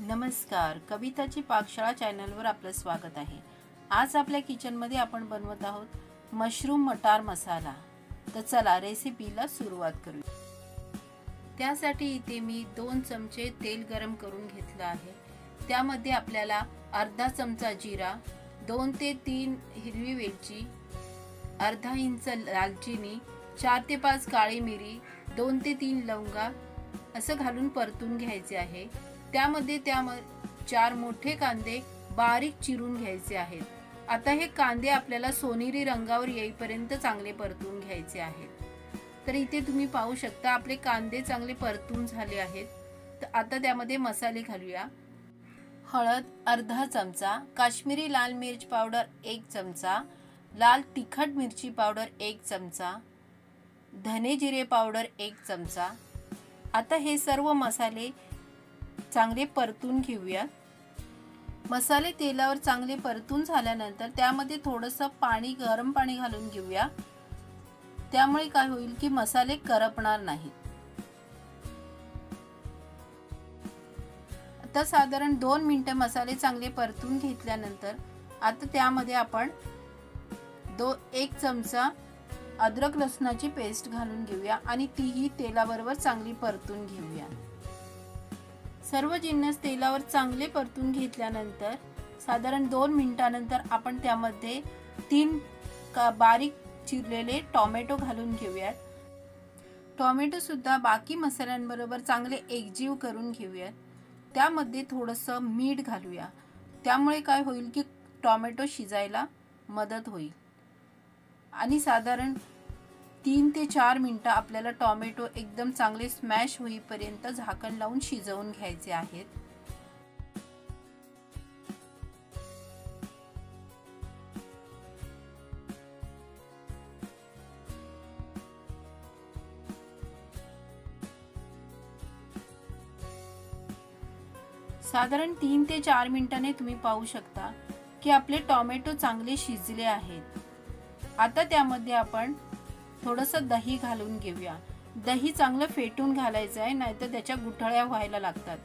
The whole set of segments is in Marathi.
नमस्कार, कविताची पाकशाळा चॅनलवर आपलं स्वागत आहे। आज आपल्या किचनमध्ये आपण बनवत आहोत मशरूम मटार मसाला। तर चला रेसिपीला सुरुवात करूया। त्यासाठी इथे मी 2 चमचे तेल गरम करून घेतलं आहे। त्यामध्ये आपल्याला अर्धा चमचा जिरा, 2 ते 3 हिरवी वेलची, अर्धा इंच दालचिनी, 4 ते 5 काळी मिरी, 2 ते 3 लवंगा असं घालून परतून घ्यायचे आहे। त्यामध्ये 4 मोठे कांदे बारीक चिरून घ्यायचे आहेत। आता हे कांदे आपल्याला सोनेरी रंगावर येईपर्यंत चांगले परतून घ्यायचे आहेत। तर इथे तुम्ही पाहू शकता आपले कांदे चांगले परतून झाले आहेत। तर आता त्यामध्ये मसाले घालूया। हळद अर्धा चमचा, काश्मीरी लाल मिर्च पावडर 1 चमचा, लाल तिखट मिरची पावडर 1 चमचा, धने जिरे पावडर 1 चमचा। आता हे सर्व मसाले चांगले परतून घेऊया। मसाले तेलावर चांगले परतून झाल्यानंतर त्यामध्ये थोडंसं गरम पाणी घालून घेऊया। त्यामुळे काय होईल की मसाले करपणार नाहीत। आता साधारण 2 मिनिटं मसाले चांगले परतून घेतल्यानंतर आता त्यामध्ये आपण 1 चमचा अद्रक लसणाची पेस्ट घालून घेऊया आणि तीही तेलाबरोबर चांगली परतून घेऊया। सर्व जिन्नस तेलावर चांगले परतून घेतल्यानंतर साधारण 2 मिनिटांनंतर आपण त्यामध्ये 3 बारीक चिरलेले टोमॅटो घालून घेऊयात। टोमॅटो सुद्धा बाकी मसाल्यांबरोबर चांगले एकजीव करून घेऊयात। त्यामध्ये थोडंसं मीठ घालूया। त्यामुळे काय होईल की टोमॅटो शिजायला मदत होईल। आणि साधारण 3 ते 4 मिनिटं आपल्याला टोमॅटो एकदम चांगले स्मॅश होईपर्यंत झाकण लावून शिजवून घ्यायचे आहेत। साधारण 3 ते 4 मिनिटांनी तुम्ही पाहू शकता की आपले टोमॅटो चांगले शिजले आहेत। आता त्यामध्ये आपण थोडंसं दही घालून घेऊया। दही चांगलं फेटून घालायचं आहे, नाहीतर त्याच्या गुठळ्या व्हायला लागतात।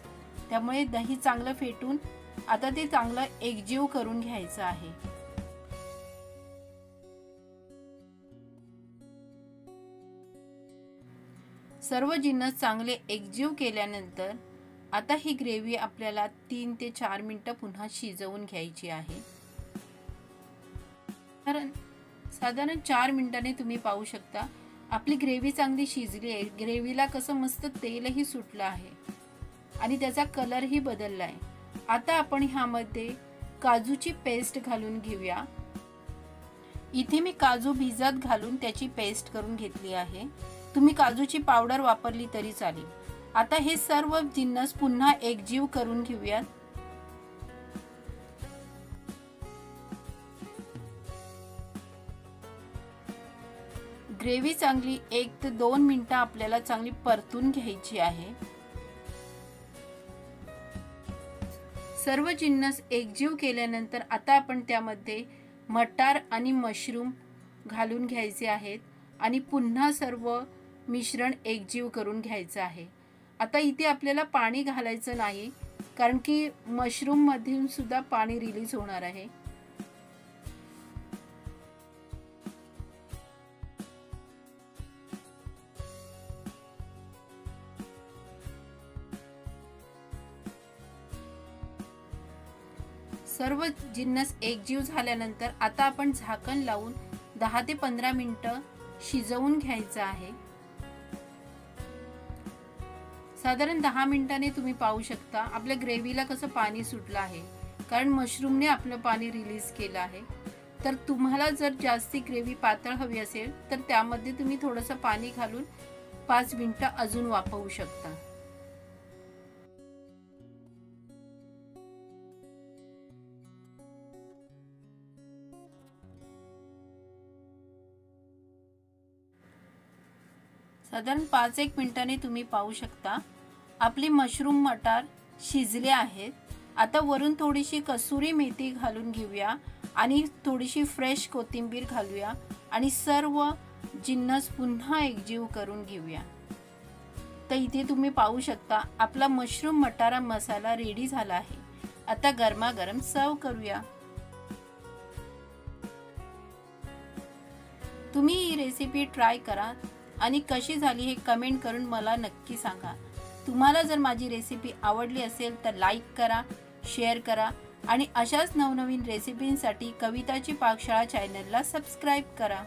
त्यामुळे दही चांगलं फेटून आता ते चांगलं एकजीव करून घ्यायचं आहे। सर्व जिन्नस चांगले एकजीव केल्यानंतर आता ही ग्रेव्ही आपल्याला 3 ते 4 मिनिटं पुन्हा शिजवून घ्यायची आहे। साधारण 4 मिनिटांनी तुम्ही पाहू शकता आपली ग्रेव्ही चांगली शिजली आहे। ग्रेव्हीला कसं मस्त तेलही सुटलं आहे आणि त्याचा कलरही बदलला आहे। आता आपण ह्यामध्ये काजूची पेस्ट घालून घेऊया। इथे मी काजू भिजत घालून त्याची पेस्ट करून घेतली आहे। तुम्ही काजूची पावडर वापरली तरी चालेल। आता हे सर्व जिन्नस पुन्हा एकजीव करून घेऊयात। ग्रेव्ही चांगली 1 ते 2 मिनिटं आपल्याला चांगली परतून घ्यायची आहे। सर्व जिन्नस एकजीव केल्यानंतर आता आपण त्यामध्ये मटार आणि मशरूम घालून घ्यायचे आहेत आणि पुन्हा सर्व मिश्रण एकजीव करून घ्यायचं आहे। आता इथे आपल्याला पाणी घालायचं नाही, कारण की मशरूम मधून सुद्धा पाणी रिलीज होणार आहे। सर्व जिन्नस एकजीव झाल्यानंतर आता आपण झाकण लावून 10 ते 15 मिनिटं शिजवून घ्यायचं आहे। साधारण 10 मिनिटांनी तुम्ही पाहू शकता आपल्या ग्रेव्हीला कसं पाणी सुटलं आहे, कारण मशरूमने आपलं पाणी रिलीज केलं आहे। तर तुम्हाला जर जास्ती ग्रेव्ही पातळ हवी असेल तर त्यामध्ये तुम्ही थोडंसं पाणी घालून 5 मिनिटं अजून वाफवू शकता। साधारण 5-1 मिनिटांनी तुम्ही पाहू शकता आपली मशरूम मटार शिजले आहेत। आता वरून थोडीशी कसुरी मेथी घालून घेऊया आणि थोडीशी फ्रेश कोथिंबीर घालूया आणि सर्व जिन्नस पुन्हा एकजीव करून घेऊया। तर इथे तुम्ही पाहू शकता आपला मशरूम मटारा मसाला रेडी झाला आहे। आता गरमागरम सर्व करूया। तुम्ही ही रेसिपी ट्राय करा आणि कशी झाली हे कमेंट करून मला नक्की सांगा। तुम्हाला जर माझी रेसिपी आवडली असेल तर लाईक करा, शेअर करा आणि अशाच नवनवीन रेसिपींसाठी कविताची पाकशाळा चॅनलला सबस्क्राईब करा।